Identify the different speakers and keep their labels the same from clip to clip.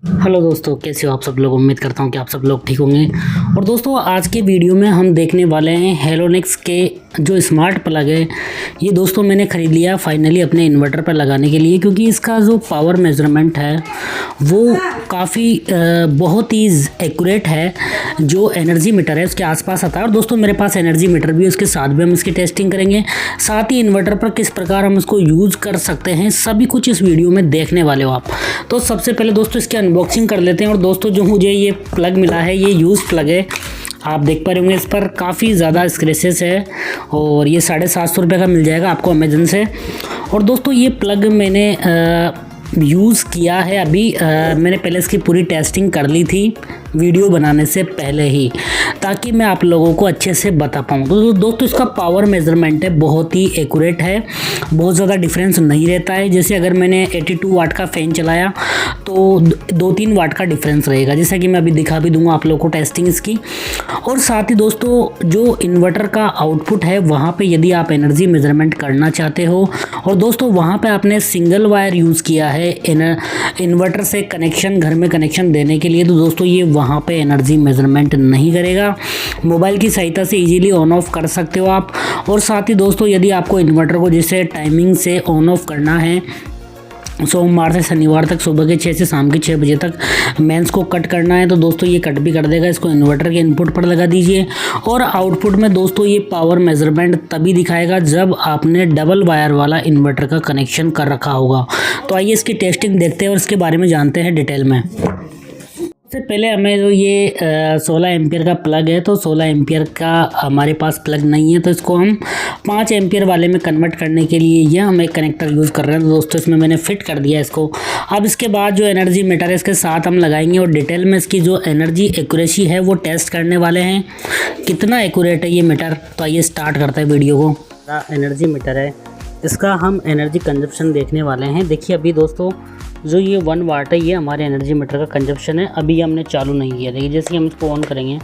Speaker 1: Hello दोस्तों, कैसे हो आप सब लोग। उम्मीद करता हूँ कि आप सब लोग ठीक होंगे। और दोस्तों, आज के वीडियो में हम देखने वाले हैं हेलोनिक्स के जो स्मार्ट प्लग है। ये दोस्तों मैंने ख़रीद लिया फाइनली अपने इन्वर्टर पर लगाने के लिए, क्योंकि इसका जो पावर मेजरमेंट है वो काफ़ी बहुत ही एक्यूरेट है। जो एनर्जी मीटर है उसके आसपास आता है। और दोस्तों मेरे पास एनर्जी मीटर भी है, उसके साथ भी हम इसकी टेस्टिंग करेंगे। साथ ही इन्वर्टर पर किस प्रकार हम इसको यूज़ कर सकते हैं, सभी कुछ इस वीडियो में देखने वाले हो आप। तो सबसे पहले दोस्तों इसकी अनबॉक्सिंग कर लेते हैं। और दोस्तों जो मुझे ये प्लग मिला है ये यूज़ प्लग है, आप देख पा रहे होंगे इस पर काफ़ी ज़्यादा स्क्रैचेस है। और ये 750 रुपये का मिल जाएगा आपको अमेजन से। और दोस्तों ये प्लग मैंने यूज़ किया है अभी। मैंने पहले इसकी पूरी टेस्टिंग कर ली थी वीडियो बनाने से पहले ही, ताकि मैं आप लोगों को अच्छे से बता पाऊँ। तो दोस्तों इसका पावर मेजरमेंट है बहुत ही एक्यूरेट है, बहुत ज़्यादा डिफरेंस नहीं रहता है। जैसे अगर मैंने 82 वाट का फ़ैन चलाया तो 2-3 वाट का डिफरेंस रहेगा, जैसा कि मैं अभी दिखा भी दूंगा आप लोगों को टेस्टिंग इसकी। और साथ ही दोस्तों जो इन्वर्टर का आउटपुट है वहाँ पे यदि आप एनर्जी मेजरमेंट करना चाहते हो और दोस्तों वहाँ पे आपने सिंगल वायर यूज़ किया है इन्वर्टर से कनेक्शन, घर में कनेक्शन देने के लिए, तो दोस्तों ये वहाँ पे एनर्जी मेजरमेंट नहीं करेगा। मोबाइल की सहायता से इजीली ऑन ऑफ कर सकते हो आप। और साथ ही दोस्तों यदि आपको इन्वर्टर को जैसे टाइमिंग से ऑन ऑफ करना है, सोमवार से शनिवार तक सुबह के 6 से शाम के 6 बजे तक मेंस को कट करना है, तो दोस्तों ये कट भी कर देगा। इसको इन्वर्टर के इनपुट पर लगा दीजिए। और आउटपुट में दोस्तों ये पावर मेजरमेंट तभी दिखाएगा जब आपने डबल वायर वाला इन्वर्टर का कनेक्शन कर रखा होगा। तो आइए इसकी टेस्टिंग देखते हैं और इसके बारे में जानते हैं डिटेल में। सबसे पहले हमें जो ये 16 एम्पियर का प्लग है, तो 16 एम्पियर का हमारे पास प्लग नहीं है, तो इसको हम 5 एम्पियर वाले में कन्वर्ट करने के लिए यह हम एक कनेक्टर यूज़ कर रहे हैं। तो दोस्तों इसमें मैंने फिट कर दिया इसको। अब इसके बाद जो एनर्जी मीटर है इसके साथ हम लगाएंगे और डिटेल में इसकी जो एनर्जी एक्यूरेसी है वो टेस्ट करने वाले हैं, कितना एक्यूरेट है ये मीटर। तो आइए स्टार्ट करते हैं वीडियो को। एनर्जी मीटर है, इसका हम एनर्जी कंजप्शन देखने वाले हैं। देखिए अभी दोस्तों जो ये 1 वाट है ये हमारे एनर्जी मीटर का कंजप्शन है। अभी हमने चालू नहीं किया। देखिए जैसे हम इसको ऑन करेंगे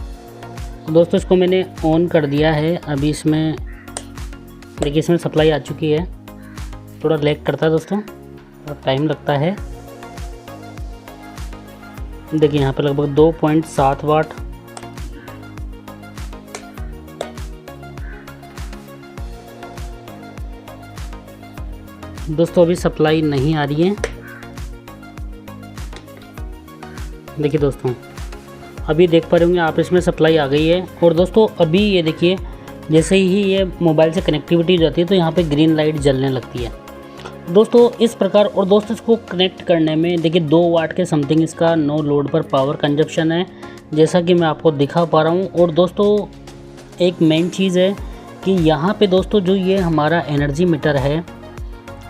Speaker 1: तो दोस्तों इसको मैंने ऑन कर दिया है। अभी इसमें देखिए इसमें सप्लाई आ चुकी है। थोड़ा लैग करता है दोस्तों, थोड़ा टाइम लगता है। देखिए यहाँ पे लगभग 2.7 वाट। दोस्तों अभी सप्लाई नहीं आ रही है। देखिए दोस्तों अभी देख पा रहे होंगे आप, इसमें सप्लाई आ गई है। और दोस्तों अभी ये देखिए जैसे ही ये मोबाइल से कनेक्टिविटी हो जाती है तो यहाँ पे ग्रीन लाइट जलने लगती है दोस्तों इस प्रकार। और दोस्तों इसको कनेक्ट करने में देखिए 2 वाट के समथिंग इसका नो लोड पर पावर कंजप्शन है, जैसा कि मैं आपको दिखा पा रहा हूँ। और दोस्तों एक मेन चीज़ है कि यहाँ पे दोस्तों जो ये हमारा एनर्जी मीटर है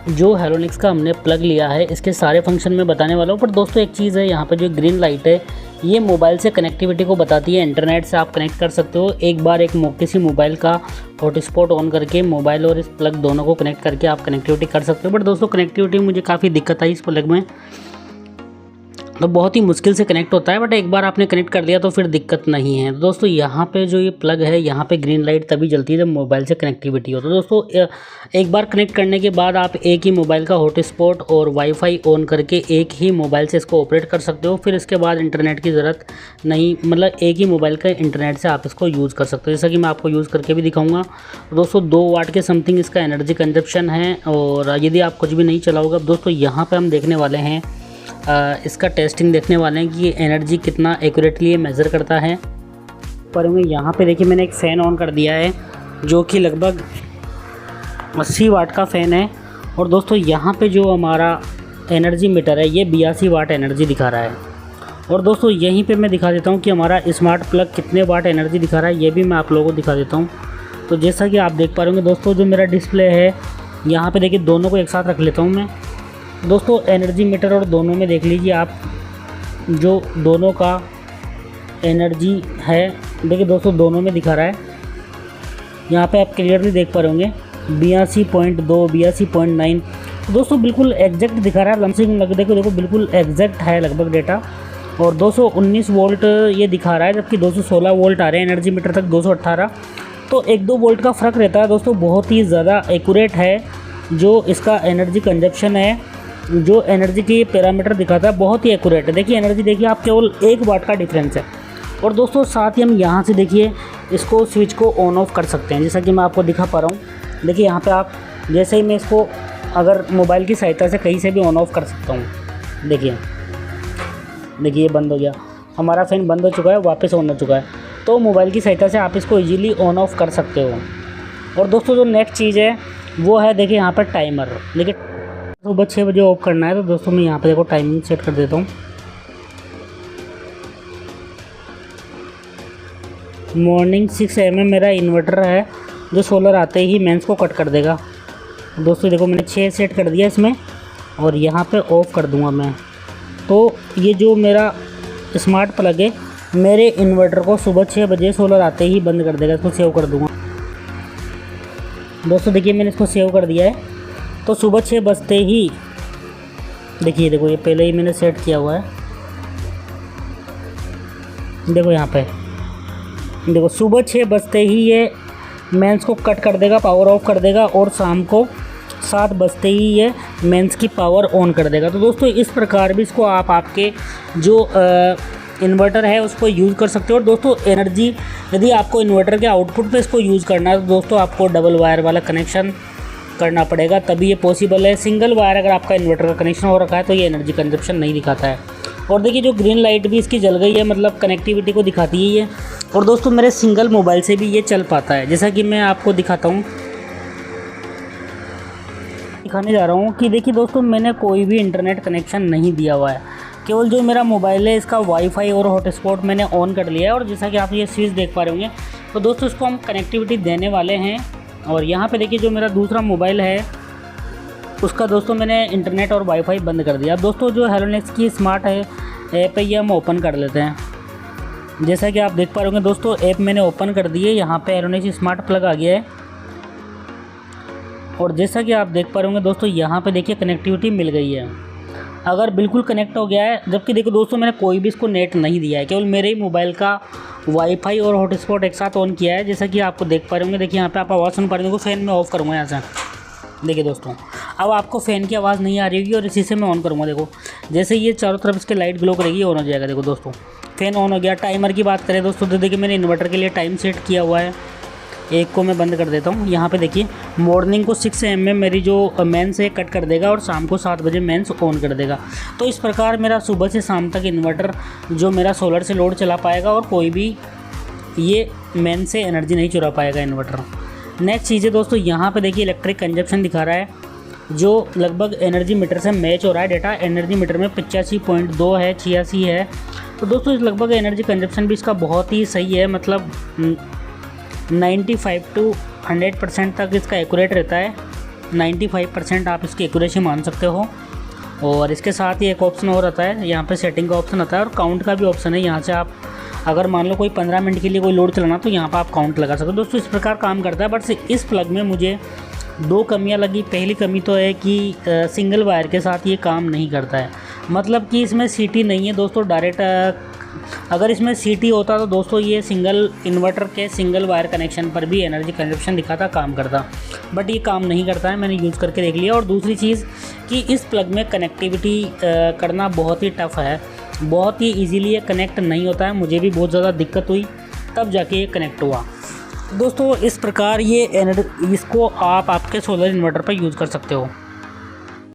Speaker 1: जो हेलोनिक्स का हमने प्लग लिया है, इसके सारे फंक्शन मैं बताने वाला हूँ। पर दोस्तों एक चीज़ है, यहाँ पे जो ग्रीन लाइट है ये मोबाइल से कनेक्टिविटी को बताती है। इंटरनेट से आप कनेक्ट कर सकते हो। एक बार किसी मोबाइल का हॉटस्पॉट ऑन करके मोबाइल और इस प्लग दोनों को कनेक्ट करके आप कनेक्टिविटी कर सकते हो। बट दोस्तों कनेक्टिविटी में मुझे काफ़ी दिक्कत आई इस प्लग में, तो बहुत ही मुश्किल से कनेक्ट होता है। बट एक बार आपने कनेक्ट कर लिया तो फिर दिक्कत नहीं है। तो दोस्तों यहाँ पे जो ये प्लग है यहाँ पे ग्रीन लाइट तभी जलती है जब मोबाइल से कनेक्टिविटी हो। तो दोस्तों एक बार कनेक्ट करने के बाद आप एक ही मोबाइल का हॉटस्पॉट और वाईफाई ऑन करके एक ही मोबाइल से इसको ऑपरेट कर सकते हो। फिर इसके बाद इंटरनेट की ज़रूरत नहीं, मतलब एक ही मोबाइल का इंटरनेट से आप इसको यूज़ कर सकते हो, जैसा कि मैं आपको यूज़ करके भी दिखाऊँगा। दोस्तों 2 वाट के समथिंग इसका एनर्जी कंजप्शन है। और यदि आप कुछ भी नहीं चलाओगे दोस्तों यहाँ पर हम देखने वाले हैं इसका टेस्टिंग देखने वाले हैं कि ये एनर्जी कितना एक्यूरेटली मेज़र करता है। पर यहाँ पे देखिए मैंने एक फ़ैन ऑन कर दिया है जो कि लगभग 80 वाट का फ़ैन है। और दोस्तों यहाँ पे जो हमारा एनर्जी मीटर है ये 82 वाट एनर्जी दिखा रहा है। और दोस्तों यहीं पे मैं दिखा देता हूँ कि हमारा स्मार्ट प्लग कितने वाट एनर्जी दिखा रहा है, ये भी मैं आप लोगों को दिखा देता हूँ। तो जैसा कि आप देख पा रहे होंगे दोस्तों जो मेरा डिस्प्ले है यहाँ पर देखिए, दोनों को एक साथ रख लेता हूँ मैं दोस्तों। एनर्जी मीटर और दोनों में देख लीजिए आप जो दोनों का एनर्जी है, देखिए दोस्तों दोनों में दिखा रहा है। यहाँ पे आप क्लियरली देख पा रहे होंगे 82.2, 82.9। दोस्तों बिल्कुल एग्जैक्ट दिखा रहा है। लमसिंग लग देखो बिल्कुल एग्जैक्ट है लगभग डेटा। और 219 वोल्ट ये दिखा रहा है, जबकि 216 वोल्ट आ रहे हैं एनर्जी मीटर तक 218। तो 1-2 वोल्ट का फ़र्क रहता है दोस्तों। बहुत ही ज़्यादा एक्यूरेट है जो इसका एनर्जी कंजप्शन है। जो एनर्जी की पैरामीटर दिखाता है बहुत ही एक्यूरेट है। देखिए एनर्जी देखिए आप, केवल 1 वाट का डिफरेंस है। और दोस्तों साथ ही हम यहाँ से देखिए इसको स्विच को ऑन ऑफ कर सकते हैं, जैसा कि मैं आपको दिखा पा रहा हूँ। देखिए यहाँ पे आप जैसे ही मैं इसको अगर मोबाइल की सहायता से कहीं से भी ऑन ऑफ कर सकता हूँ। देखिए ये बंद हो गया, हमारा फ़ैन बंद हो चुका है, वापस ऑन हो चुका है। तो मोबाइल की सहायता से आप इसको ईजिली ऑन ऑफ कर सकते हो। और दोस्तों जो नेक्स्ट चीज़ है वो है देखिए यहाँ पर टाइमर। देखिए सुबह 6 बजे ऑफ करना है, तो दोस्तों मैं यहाँ पे देखो टाइमिंग सेट कर देता हूँ। मॉर्निंग 6 AM मेरा इन्वर्टर है जो सोलर आते ही मेंस को कट कर देगा। दोस्तों देखो मैंने 6 सेट कर दिया इसमें, और यहाँ पे ऑफ़ कर दूँगा मैं। तो ये जो मेरा स्मार्ट प्लग है मेरे इन्वर्टर को सुबह 6 बजे सोलर आते ही बंद कर देगा। इसको सेव कर दूँगा। दोस्तों देखिए मैंने इसको सेव कर दिया है। तो सुबह 6 बजते ही देखिए, देखो ये पहले ही मैंने सेट किया हुआ है। देखो यहाँ पे देखो सुबह 6 बजते ही ये मेंस को कट कर देगा, पावर ऑफ कर देगा, और शाम को 7 बजते ही ये मेंस की पावर ऑन कर देगा। तो दोस्तों इस प्रकार भी इसको आप आपके जो इन्वर्टर है उसको यूज़ कर सकते हो। और दोस्तों एनर्जी यदि आपको इन्वर्टर के आउटपुट पे इसको यूज़ करना है तो दोस्तों आपको डबल वायर वाला कनेक्शन करना पड़ेगा, तभी ये पॉसिबल है। सिंगल वायर अगर आपका इन्वर्टर का कनेक्शन हो रखा है तो ये एनर्जी कंजप्शन नहीं दिखाता है। और देखिए जो ग्रीन लाइट भी इसकी जल गई है, मतलब कनेक्टिविटी को दिखाती है ये। और दोस्तों मेरे सिंगल मोबाइल से भी ये चल पाता है, जैसा कि मैं आपको दिखाता हूँ, दिखाने जा रहा हूँ कि देखिए दोस्तों मैंने कोई भी इंटरनेट कनेक्शन नहीं दिया हुआ है। केवल जो मेरा मोबाइल है इसका वाईफाई और हॉटस्पॉट मैंने ऑन कर लिया है। और जैसा कि आप ये स्विच देख पा रहे होंगे, तो दोस्तों इसको हम कनेक्टिविटी देने वाले हैं। और यहाँ पे देखिए जो मेरा दूसरा मोबाइल है उसका दोस्तों मैंने इंटरनेट और वाईफाई बंद कर दिया। दोस्तों जो हेलोनेक्स की स्मार्ट है ऐप है ये हम ओपन कर लेते हैं। जैसा कि आप देख पा रहे होंगे दोस्तों ऐप मैंने ओपन कर दी है। यहाँ पे हेलोनेक्स स्मार्ट प्लग आ गया है। और जैसा कि आप देख पा रहे होंगे दोस्तों यहाँ पे देखिए कनेक्टिविटी मिल गई है, अगर बिल्कुल कनेक्ट हो गया है। जबकि देखो दोस्तों मैंने कोई भी इसको नेट नहीं दिया है, केवल मेरे ही मोबाइल का वाईफाई और हॉटस्पॉट एक साथ ऑन किया है। जैसा कि आपको देख पा रहे होंगे, देखिए यहाँ पे आप आवाज़ सुन पा रहे होंगे। फ़ैन में ऑफ़ करूँगा यहाँ से। देखिए दोस्तों अब आपको फ़ैन की आवाज़ नहीं आ रही होगी, और इसी से मैं ऑन करूँगा। देखो जैसे ये चारों तरफ इसके लाइट ग्लो करेगी, ऑन हो जाएगा। देखो दोस्तों फ़ैन ऑन हो गया। टाइमर की बात करें दोस्तों तो देखिए मैंने इन्वर्टर के लिए टाइम सेट किया हुआ है। एक को मैं बंद कर देता हूँ। यहाँ पे देखिए मॉर्निंग को 6 AM में मेरी जो मेंस है कट कर देगा, और शाम को 7 बजे मेंस ऑन कर देगा। तो इस प्रकार मेरा सुबह से शाम तक इन्वर्टर जो मेरा सोलर से लोड चला पाएगा, और कोई भी ये मेन से एनर्जी नहीं चुरा पाएगा इन्वर्टर। नेक्स्ट चीज़ है दोस्तों, यहाँ पे देखिए इलेक्ट्रिक कंजप्शन दिखा रहा है, जो लगभग एनर्जी मीटर से मैच हो रहा है। डेटा एनर्जी मीटर में 85.2 है, 86 है। तो दोस्तों इस लगभग एनर्जी कंजप्शन भी इसका बहुत ही सही है, मतलब 95 to 100% तक इसका एक्यूरेट रहता है। 95% आप इसकी एक्यूरेसी मान सकते हो। और इसके साथ ही एक ऑप्शन और आता है, यहाँ पे सेटिंग का ऑप्शन आता है, और काउंट का भी ऑप्शन है। यहाँ से आप अगर मान लो कोई 15 मिनट के लिए कोई लोड चलाना तो यहाँ पर आप काउंट लगा सकते हो। दोस्तों इस प्रकार काम करता है। बट इस प्लग में मुझे 2 कमियाँ लगी। पहली कमी तो है कि सिंगल वायर के साथ ये काम नहीं करता है, मतलब कि इसमें सीटी नहीं है दोस्तों डायरेक्ट। अगर इसमें सीटी होता तो दोस्तों ये सिंगल इन्वर्टर के सिंगल वायर कनेक्शन पर भी एनर्जी कंजप्शन दिखाता, काम करता। बट ये काम नहीं करता है, मैंने यूज़ करके देख लिया। और दूसरी चीज़ कि इस प्लग में कनेक्टिविटी करना बहुत ही टफ़ है, बहुत ही इजीली ये कनेक्ट नहीं होता है। मुझे भी बहुत ज़्यादा दिक्कत हुई, तब जाके ये कनेक्ट हुआ। दोस्तों इस प्रकार ये इसको आप आपके सोलर इन्वर्टर पर यूज़ कर सकते हो।